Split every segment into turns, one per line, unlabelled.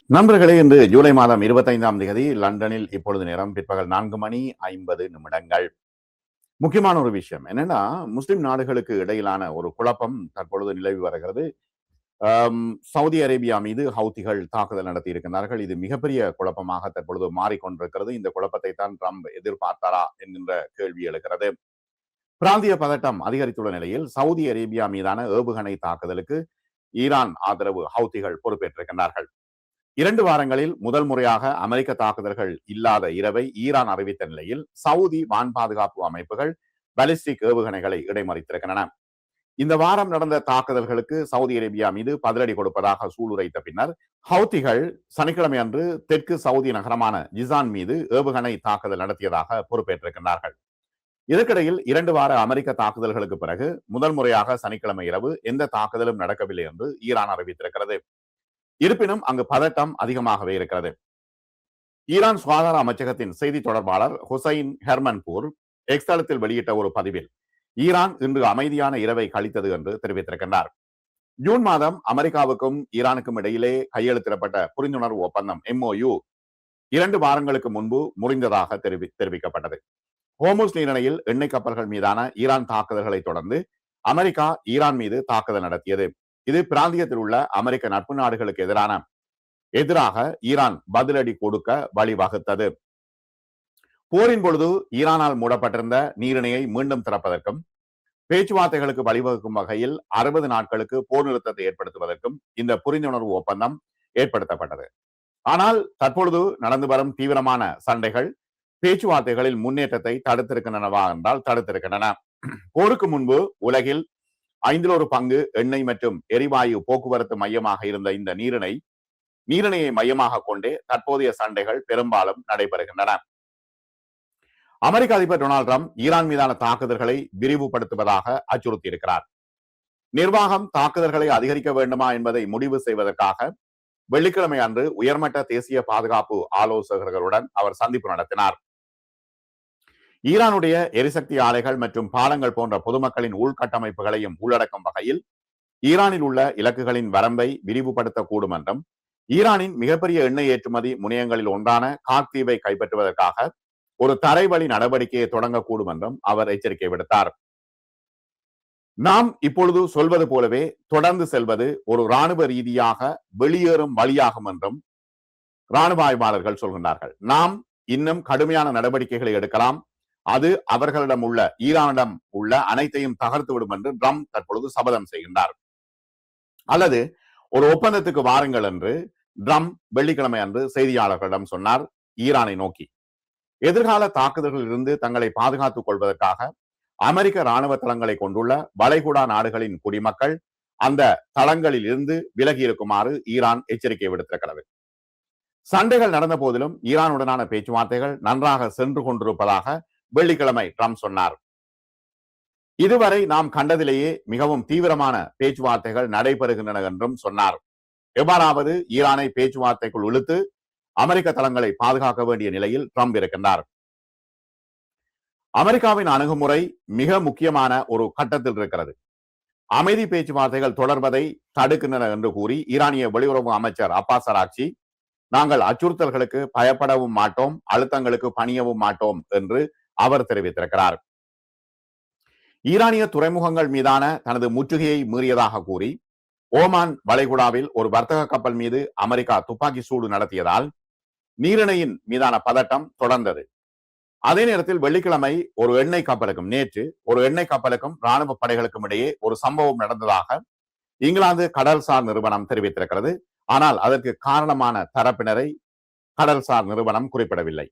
நண்பர்களே, இன்று ஜூலை மாதம் 25ஆம் தேதி லண்டனில் இப்பொழுது நேரம் பிற்பகல் 4:50 முக்கியமான ஒரு விஷயம் என்னன்னா, முஸ்லிம் நாடுகளுக்கு இடையிலான ஒரு குழப்பம் தற்பொழுது நிலவி வருகிறது. சவுதி அரேபியா மீது ஹவுத்திகள் தாக்குதல் நடத்தி இருக்கின்றார்கள். இது மிகப்பெரிய குழப்பமாக தற்பொழுது மாறிக்கொண்டிருக்கிறது. இந்த குழப்பத்தை தான் ட்ரம்ப் எதிர்பார்த்தாரா என்கின்ற கேள்வி எழுகிறது. பிராந்திய பதட்டம் அதிகரித்துள்ள நிலையில் சவுதி அரேபியா மீதான ஏவுகணை தாக்குதலுக்கு ஈரான் ஆதரவு ஹவுத்திகள் பொறுப்பேற்றிருக்கின்றார்கள். 2 வாரங்களில் முதல் முறையாக அமெரிக்க தாக்குதல்கள் இல்லாத இரவை ஈரான் அறிவித்த நிலையில் சவுதி வான் பாதுகாப்பு அமைப்புகள் பாலிஸ்டிக் ஏவுகணைகளை இடைமறித்திருக்கின்றன. இந்த வாரம் நடந்த தாக்குதல்களுக்கு சவுதி அரேபியா மீது பதிலடி கொடுப்பதாக சூளுரைத்த பின்னர் ஹவுத்திகள் சனிக்கிழமை அன்று தெற்கு சவுதி நகரமான ஜிசான் மீது ஏவுகணை தாக்குதல் நடத்தியதாக பொறுப்பேற்றிருக்கிறார்கள். இதற்கிடையில் 2 வார அமெரிக்க தாக்குதல்களுக்கு பிறகு முதல் முறையாக சனிக்கிழமை இரவு எந்த தாக்குதலும் நடக்கவில்லை என்று ஈரான் அறிவித்திருக்கிறது. இருப்பினும் அங்கு பதட்டம் அதிகமாகவே இருக்கிறது. ஈரான் சுகாதார அமைச்சகத்தின் செய்தி தொடர்பாளர் ஹுசைன் ஹெர்மன்பூர் எக்ஸ் தளத்தில் வெளியிட்ட ஒரு பதிவில் ஈரான் இன்று அமைதியான இரவை கழித்தது என்று தெரிவித்திருக்கின்றார். ஜூன் மாதம் அமெரிக்காவுக்கும் ஈரானுக்கும் இடையிலே கையெழுத்திடப்பட்ட புரிந்துணர்வு ஒப்பந்தம் MOU 2 வாரங்களுக்கு முன்பு முறிந்ததாக தெரிவிக்கப்பட்டது. ஹோர்முஸ் நீரிணையில் எண்ணெய் கப்பல்கள் மீதான ஈரான் தாக்குதல்களை தொடர்ந்து அமெரிக்கா ஈரான் மீது தாக்குதல் நடத்தியது. இது பிராந்தியத்தில் உள்ள அமெரிக்க நட்பு நாடுகளுக்கு எதிராக ஈரான் பதிலடி கொடுக்க வழிவகுத்தது. போரின் பொழுது ஈரானால் மூடப்பட்டிருந்த நீரிணையை மீண்டும் திறப்பதற்கும் பேச்சுவார்த்தைகளுக்கு வழிவகுக்கும் வகையில் 60 நாட்களுக்கு போர் நிறுத்தத்தை ஏற்படுத்துவதற்கும் இந்த புரிந்துணர்வு ஒப்பந்தம் ஏற்படுத்தப்பட்டது. ஆனால் தற்பொழுது நடந்து வரும் தீவிரமான சண்டைகள் பேச்சுவார்த்தைகளில் முன்னேற்றத்தை தடுத்திருக்கின்றனவா என்றால் தடுத்திருக்கின்றன. போருக்கு முன்பு உலகில் 1/5 பங்கு எண்ணெய் மற்றும் எரிவாயு போக்குவரத்து மையமாக இருந்த இந்த நீரிணையை மையமாக கொண்டே தற்போதைய சண்டைகள் பெரும்பாலும் நடைபெறுகின்றன. அமெரிக்க அதிபர் டொனால்ட் ட்ரம்ப் ஈரான் மீதான தாக்குதல்களை விரிவுபடுத்துவதாக அச்சுறுத்தியிருக்கிறார். நிர்வாகம் தாக்குதல்களை அதிகரிக்க வேண்டுமா என்பதை முடிவு செய்வதற்காக வெள்ளிக்கிழமை அன்று உயர்மட்ட தேசிய பாதுகாப்பு ஆலோசகர்களுடன் அவர் சந்திப்பு நடத்தினார். ஈரானுடைய எரிசக்தி ஆலைகள் மற்றும் பாலங்கள் போன்ற பொதுமக்களின் உள்கட்டமைப்புகளையும் உள்ளடக்கும் வகையில் ஈரானில் உள்ள இலக்குகளின் வரம்பை விரிவுபடுத்தக்கூடும் என்றும் ஈரானின் மிகப்பெரிய எண்ணெய் ஏற்றுமதி முனையங்களில் ஒன்றான காக்தீவை கைப்பற்றுவதற்காக ஒரு தரைவழி நடவடிக்கையை தொடங்கக்கூடும் என்றும் அவர் எச்சரிக்கை விடுத்தார். நாம் இப்பொழுது சொல்வது போலவே தொடர்ந்து செல்வது ஒரு இராணுவ ரீதியாக வெளியேறும் வழியாகும் என்றும் இராணுவ ஆய்வாளர்கள் சொல்கின்றார்கள். நாம் இன்னும் கடுமையான நடவடிக்கைகளை எடுக்கலாம், அது அவர்களிடம் உள்ள ஈரானிடம் உள்ள அனைத்தையும் தகர்த்துவிடும் என்று ட்ரம்ப் தற்பொழுது சபதம் செய்கின்றார். அல்லது ஒரு ஒப்பந்தத்துக்கு வாருங்கள் என்று ட்ரம்ப் வெள்ளிக்கிழமை அன்று செய்தியாளர்களிடம் சொன்னார். ஈரானை நோக்கி எதிர்கால தாக்குதல்களில் இருந்து தங்களை பாதுகாத்துக் கொள்வதற்காக அமெரிக்க இராணுவ தளங்களை கொண்டுள்ள வளைகுடா நாடுகளின் குடிமக்கள் அந்த தளங்களில் இருந்து விலகி இருக்குமாறு ஈரான் எச்சரிக்கை விடுத்திருக்கிறது. சண்டைகள் நடந்த போதிலும் ஈரானுடனான பேச்சுவார்த்தைகள் நன்றாக சென்று கொண்டிருப்பதாக வெள்ளிக்கிழமை ட்ரம்ப் சொன்னார். இதுவரை நாம் கண்டதிலேயே மிகவும் தீவிரமான பேச்சுவார்த்தைகள் நடைபெறுகின்றன என்றும் சொன்னார். எவ்வாறாவது ஈரானை பேச்சுவார்த்தைக்குள் இழுத்து அமெரிக்க தளங்களை பாதுகாக்க வேண்டிய நிலையில் ட்ரம்ப் இருக்கின்றார். அமெரிக்காவின் அணுகுமுறை மிக முக்கியமான ஒரு கட்டத்தில் இருக்கிறது. அமைதி பேச்சுவார்த்தைகள் தொடர்வதை தடுக்கின்றன என்று கூறி ஈரானிய வெளியுறவு அமைச்சர் அப்பாஸ் அராக்சி, நாங்கள் அச்சுறுத்தல்களுக்கு பயப்படவும் மாட்டோம், அழுத்தங்களுக்கு பணியவும் மாட்டோம் என்று அவர் தெரிவித்திருக்கிறார். ஈரானிய துறைமுகங்கள் மீதான தனது முற்றுகையை மீறியதாக கூறி ஓமான் வளைகுடாவில் ஒரு வர்த்தக கப்பல் மீது அமெரிக்கா துப்பாக்கி சூடு நடத்தியதால் நீரிணையின் மீதான பதட்டம் தொடர்ந்தது. அதே நேரத்தில் வெள்ளிக்கிழமை நேற்று ஒரு எண்ணெய் கப்பலுக்கும் இராணுவ படைகளுக்கும் இடையே ஒரு சம்பவம் நடந்ததாக இங்கிலாந்து கடல்சார் நிறுவனம் தெரிவித்திருக்கிறது. ஆனால் அதற்கு காரணமான தரப்பினரை கடல்சார் நிறுவனம் குறிப்பிடவில்லை.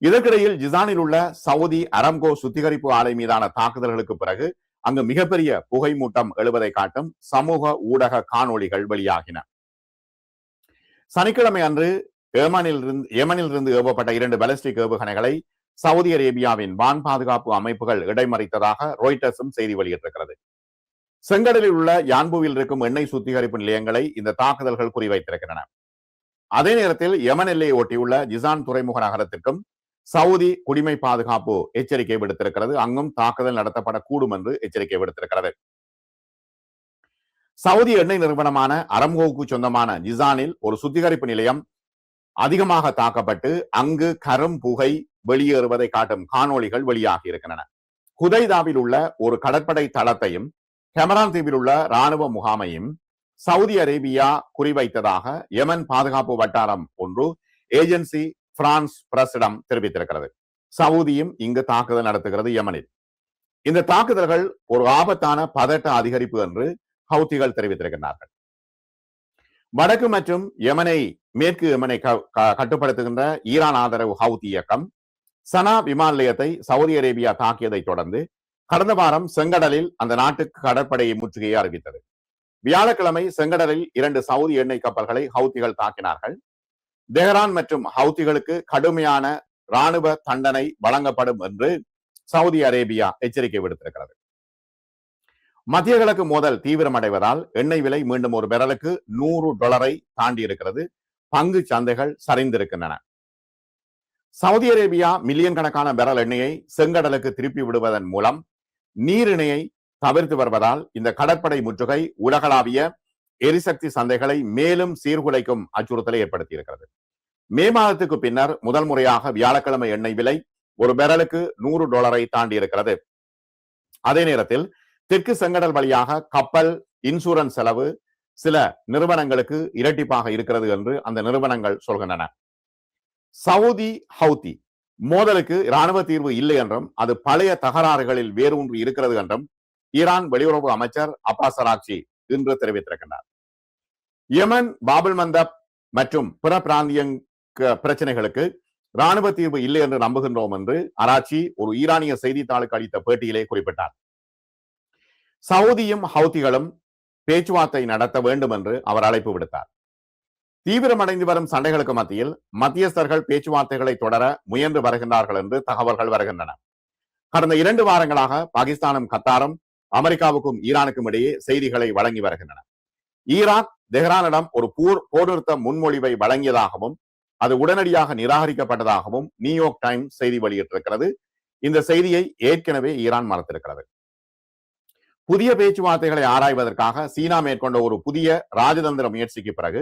இதற்கிடையில் ஜிசானில் உள்ள சவுதி அரம்கோ சுத்திகரிப்பு ஆலை மீதான தாக்குதல்களுக்கு பிறகு அங்கு மிகப்பெரிய புகை மூட்டம் எழுவதை காட்டும் சமூக ஊடக காணொளிகள் வெளியாகின. சனிக்கிழமை அன்று யெமனில் இருந்து ஏவப்பட்ட 2 பாலிஸ்டிக் ஏவுகணைகளை சவுதி அரேபியாவின் வான் பாதுகாப்பு அமைப்புகள் இடைமறித்ததாக ராய்ட்டர்ஸும் செய்தி வெளியிட்டிருக்கிறது. செங்கடலில் உள்ள யான்புவில் இருக்கும் எண்ணெய் சுத்திகரிப்பு நிலையங்களை இந்த தாக்குதல்கள் குறிவைத்திருக்கின்றன. அதே நேரத்தில் யெமன் எல்லையை ஒட்டியுள்ள ஜிசான் துறைமுக நகரத்திற்கும் சவுதி குடிமை பாதுகாப்பு எச்சரிக்கை விடுத்திருக்கிறது. அங்கும் தாக்குதல் நடத்தப்படக்கூடும் என்று எச்சரிக்கை விடுத்திருக்கிறது. சவுதி எண்ணெய் நிறுவனமான அரம்கோவுக்கு சொந்தமான ஜிசானில் ஒரு சுத்திகரிப்பு நிலையம் அதிகமாக தாக்கப்பட்டு அங்கு கரும் புகை வெளியேறுவதை காட்டும் காணொளிகள் வெளியாகி இருக்கின்றன. ஹுதைதாவில் உள்ள ஒரு கடற்படை தளத்தையும் கெமரான் தீவில் உள்ள ராணுவ முகாமையும் சவுதி அரேபியா குறிவைத்ததாக யமன் பாதுகாப்பு வட்டாரம் ஒன்று ஏஜென்சி பிரான்ஸ் பிரஸிடம் தெரிவித்திருக்கிறது. சவுதியும் இங்கு தாக்குதல் நடத்துகிறது யமனில். இந்த தாக்குதல்கள் ஒரு ஆபத்தான பதட்ட அதிகரிப்பு என்று ஹவுத்திகள் தெரிவித்திருக்கிறார்கள். வடக்கு மற்றும் யமனை மேற்கு யமனை கட்டுப்படுத்துகின்ற ஈரான் ஆதரவு ஹவுத்தி இயக்கம் சனா விமான நிலையத்தை சவுதி அரேபியா தாக்கியதை தொடர்ந்து கடந்த வாரம் செங்கடலில் அந்த நாட்டுக்கு கடற்படையை முற்றுகையை அறிவித்தது. வியாழக்கிழமை செங்கடலில் 2 சவுதி எண்ணெய் கப்பல்களை ஹவுத்திகள் தாக்கினார்கள். தெஹ்ரான் மற்றும் ஹவுத்திகளுக்கு கடுமையான ராணுவ தண்டனை வழங்கப்படும் என்று சவுதி அரேபியா எச்சரிக்கை விடுத்திருக்கிறது. மத்திய கிழக்கு மோதல் தீவிரமடைவதால் எண்ணெய் விலை மீண்டும் ஒரு பெரலுக்கு $100 தாண்டி இருக்கிறது. பங்கு சந்தைகள் சரிந்திருக்கின்றன. சவுதி அரேபியா மில்லியன் கணக்கான பெரல் எண்ணெயை செங்கடலுக்கு திருப்பி விடுவதன் மூலம் நீரிணையை தவிர்த்து வருவதால் இந்த கடற்படை முற்றுகை உலகளாவிய எரிசக்தி சந்தைகளை மேலும் சீர்குலைக்கும் அச்சுறுத்தலை ஏற்படுத்தி இருக்கிறது. மே மாதத்துக்கு பின்னர் முதல் முறையாக வியாழக்கிழமை எண்ணெய் விலை ஒரு பெரலுக்கு $100 தாண்டி இருக்கிறது. அதே நேரத்தில் தெற்கு செங்கடல் வழியாக கப்பல் இன்சூரன்ஸ் செலவு சில நிறுவனங்களுக்கு இரட்டிப்பாக இருக்கிறது என்று அந்த நிறுவனங்கள் சொல்கின்றன. சவுதி ஹவுத்தி மோதலுக்கு இராணுவ தீர்வு இல்லை என்றும் அது பழைய தகராறுகளில் வேரூன்றி இருக்கிறது என்றும் ஈரான் வெளியுறவு அமைச்சர் அப்பாஸ் அராக்சி இன்று தெரிவித்திருக்கிறார். யமன் பாபுல் மந்தப் மற்றும் பிற பிராந்திய பிரச்சனைகளுக்கு இராணுவ தீர்வு இல்லை என்று நம்புகின்றோம் என்று அராச்சி ஒரு ஈரானிய செய்தித்தாளுக்கு அளித்த பேட்டியிலே குறிப்பிட்டார். சவுதியும் ஹவுத்திகளும் பேச்சுவார்த்தை நடத்த வேண்டும் என்று அவர் அழைப்பு விடுத்தார். தீவிரமடைந்து வரும் சண்டைகளுக்கு மத்தியில் மத்தியஸ்தர்கள் பேச்சுவார்த்தைகளை தொடர முயன்று வருகின்றார்கள் என்று தகவல்கள் வருகின்றன. கடந்த 2 வாரங்களாக பாகிஸ்தானும் கத்தாரும் அமெரிக்காவுக்கும் ஈரானுக்கும் இடையே செய்திகளை வழங்கி வருகின்றன. ஈராக் தெஹ்ரானிடம் ஒரு போர் நிறுத்த முன்மொழிவை வழங்கியதாகவும் அது உடனடியாக நிராகரிக்கப்பட்டதாகவும் நியூயார்க் டைம்ஸ் செய்தி வெளியிட்டிருக்கிறது. இந்த செய்தியை ஏற்கனவே ஈரான் மறுத்திருக்கிறது. புதிய பேச்சுவார்த்தைகளை ஆராய்வதற்காக சீனா மேற்கொண்ட ஒரு புதிய ராஜதந்திர முயற்சிக்கு பிறகு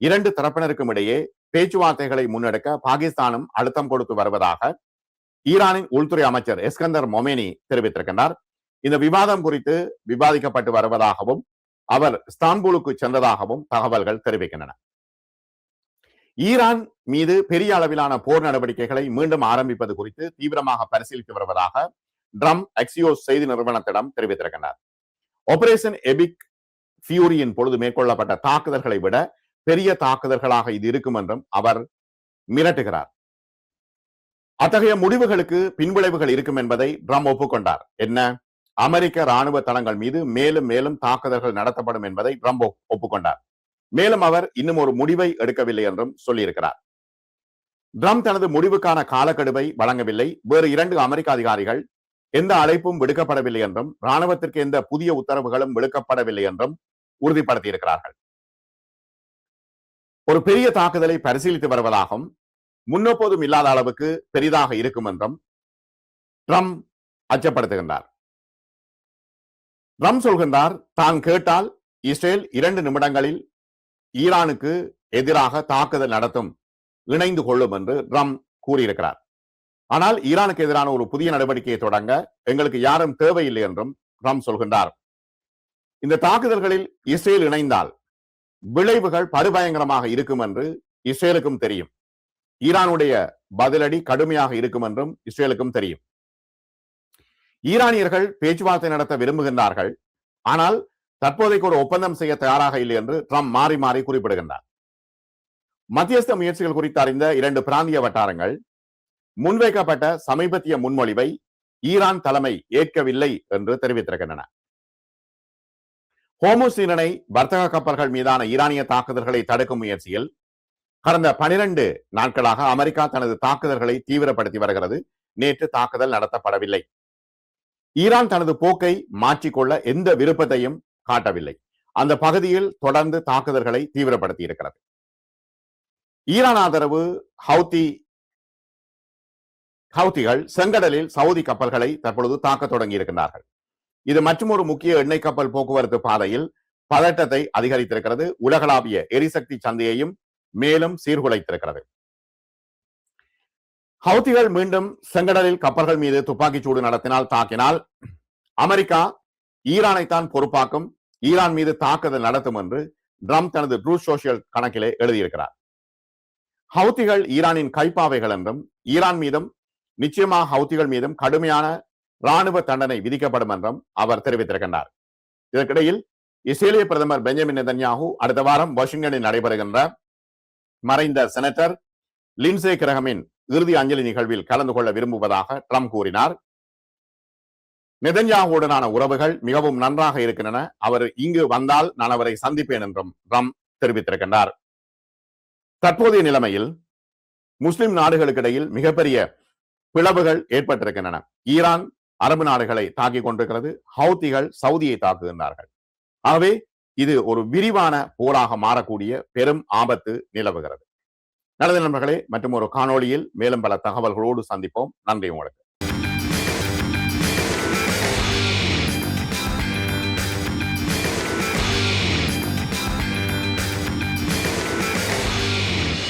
2 தரப்பினருக்கும் இடையே பேச்சுவார்த்தைகளை முன்னெடுக்க பாகிஸ்தானும் அழுத்தம் கொடுத்து வருவதாக ஈரானின் உள்துறை அமைச்சர் எஸ்கந்தர் மொமேனி தெரிவித்திருக்கிறார். இந்த விவாதம் குறித்து விவாதிக்கப்பட்டு வருவதாகவும் அவர் இஸ்தான்புலுக்கு சென்றதாகவும் தகவல்கள் தெரிவிக்கின்றன. ஈரான் மீது பெரிய அளவிலான போர் நடவடிக்கைகளை மீண்டும் ஆரம்பிப்பது குறித்து தீவிரமாக பரிசீலித்து வருவதாக ட்ரம் எக்ஸியோஸ் செய்தி நிறுவனத்திடம் தெரிவித்திருக்கிறார். ஆபரேஷன் எபிக் ஃபியூரியின் பொழுது மேற்கொள்ளப்பட்ட தாக்குதல்களை விட பெரிய தாக்குதல்களாக இது இருக்கும் என்றும் அவர் மிரட்டுகிறார். அத்தகைய முடிவுகளுக்கு பின்விளைவுகள் இருக்கும் என்பதை ட்ரம் ஒப்புக்கொண்டார். என்ன? அமெரிக்க ராணுவ தளங்கள் மீது மேலும் மேலும் தாக்குதல்கள் நடத்தப்படும் என்பதை ட்ரம் ஒப்புக்கொண்டார். மேலும் அவர் இன்னும் ஒரு முடிவை எடுக்கவில்லை என்றும் சொல்லியிருக்கிறார். ட்ரம் தனது முடிவுக்கான காலக்கெடுவை வழங்கவில்லை. வேறு 2 அமெரிக்க அதிகாரிகள் எந்த அழைப்பும் விடுக்கப்படவில்லை என்றும் ராணுவத்திற்கு எந்த புதிய உத்தரவுகளும் விடுக்கப்படவில்லை என்றும் உறுதிப்படுத்தியிருக்கிறார்கள். ஒரு பெரிய தாக்குதலை பரிசீலித்து வருவதாகவும் முன்னெப்போதும் இல்லாத அளவுக்கு பெரிதாக இருக்கும் என்றும் ட்ரம் அச்சப்படுத்துகின்றார். ட்ரம் சொல்கின்றார், தான் கேட்டால் இஸ்ரேல் 2 நிமிடங்களில் ஈரானுக்கு எதிராக தாக்குதல் நடத்தும், இணைந்து கொள்ளும் என்று ட்ரம் கூறியிருக்கிறார். ஆனால் ஈரானுக்கு எதிரான ஒரு புதிய நடவடிக்கையை தொடங்க எங்களுக்கு யாரும் தேவையில்லை என்றும் ட்ரம் சொல்கின்றார். இந்த தாக்குதல்களில் இஸ்ரேல் இணைந்தால் விளைவுகள் படுபயங்கரமாக இருக்கும் என்று இஸ்ரேலுக்கும் தெரியும். ஈரானுடைய பதிலடி கடுமையாக இருக்கும் என்றும் இஸ்ரேலுக்கும் தெரியும். ஈரானியர்கள் பேச்சுவார்த்தை நடத்த விரும்புகின்றார்கள், ஆனால் தற்போதைக்கு ஒரு ஒப்பந்தம் செய்ய தயாராக இல்லை என்று ட்ரம் மாறி மாறி குறிப்பிடுகின்றார். மத்தியஸ்த முயற்சிகள் குறித்து அறிந்த 2 பிராந்திய வட்டாரங்கள் முன்வைக்கப்பட்ட சமீபத்திய முன்மொழிவை ஈரான் தலைமை ஏற்கவில்லை என்று தெரிவித்திருக்கின்றன. ஹோர்முஸ் நீரிணை வர்த்தக கப்பல்கள் மீதான ஈரானிய தாக்குதல்களை தடுக்கும் முயற்சியில் கடந்த 12 நாட்களாக அமெரிக்கா தனது தாக்குதல்களை தீவிரப்படுத்தி வருகிறது. நேற்று தாக்குதல் நடத்தப்படவில்லை. ஈரான் தனது போக்கை மாற்றிக்கொள்ள எந்த விருப்பத்தையும் காட்டவில்லை. அந்த பகுதியில் தொடர்ந்து தாக்குதல்களை தீவிரப்படுத்தி இருக்கிறது. ஈரான் ஆதரவு ஹவுத்திகள் செங்கடலில் சவுதி கப்பல்களை தற்பொழுது தாக்க தொடங்கி இருக்கிறார்கள். இது மற்றொரு முக்கிய எண்ணெய் கப்பல் போக்குவரத்து பாதையில் பதட்டத்தை அதிகரித்திருக்கிறது. உலகளாவிய எரிசக்தி சந்தையையும் மேலும் சீர்குலைத்திருக்கிறது. ஹவுத்திகள் மீண்டும் செங்கடலில் கப்பல்கள் மீது துப்பாக்கிச் சூடு நடத்தினால் தாக்கினால் அமெரிக்கா ஈரானைத்தான் பொறுப்பாக்கும், ஈரான் மீது தாக்குதல் நடத்தும் என்று ட்ரம்ப் தனது ட்ரூத் சோசியல் கணக்கிலே எழுதியிருக்கிறார். ஹவுத்திகள் ஈரானின் கைப்பாவைகள் என்றும் ஈரான் மீதும் நிச்சயமாக ஹவுத்திகள் மீதும் கடுமையான ராணுவ தண்டனை விதிக்கப்படும் என்றும் அவர் தெரிவித்திருக்கின்றார். இதற்கிடையில் இஸ்ரேலிய பிரதமர் பெஞ்சமின் நெதன்யாஹூ அடுத்த வாரம் வாஷிங்டனில் நடைபெறுகின்ற மறைந்த செனட்டர் லின்சே கிரஹமின் இறுதி அஞ்சலி நிகழ்வில் கலந்து கொள்ள விரும்புவதாக ட்ரம்ப் கூறினார். நெதன்யாஹுவுடனான உறவுகள் மிகவும் நன்றாக இருக்கின்றன, அவர் இங்கு வந்தால் நான் அவரை சந்திப்பேன் என்றும் ட்ரம்ப் தெரிவித்திருக்கின்றார். தற்போதைய நிலைமையில் முஸ்லிம் நாடுகளுக்கு இடையில் மிகப்பெரிய பிளவுகள் ஏற்பட்டிருக்கின்றன. ஈரான் அரபு நாடுகளை தாக்கிக் கொண்டிருக்கிறது, ஹவுத்திகள் சவுதியை தாக்குகின்றார்கள். ஆகவே இது ஒரு விரிவான போராக மாறக்கூடிய பெரும் ஆபத்து நிலவுகிறது. நல்லது நண்பர்களே, மற்றும் ஒரு காணொளியில் மேலும் பல தகவல்களோடு சந்திப்போம். நன்றி உங்களுக்கு.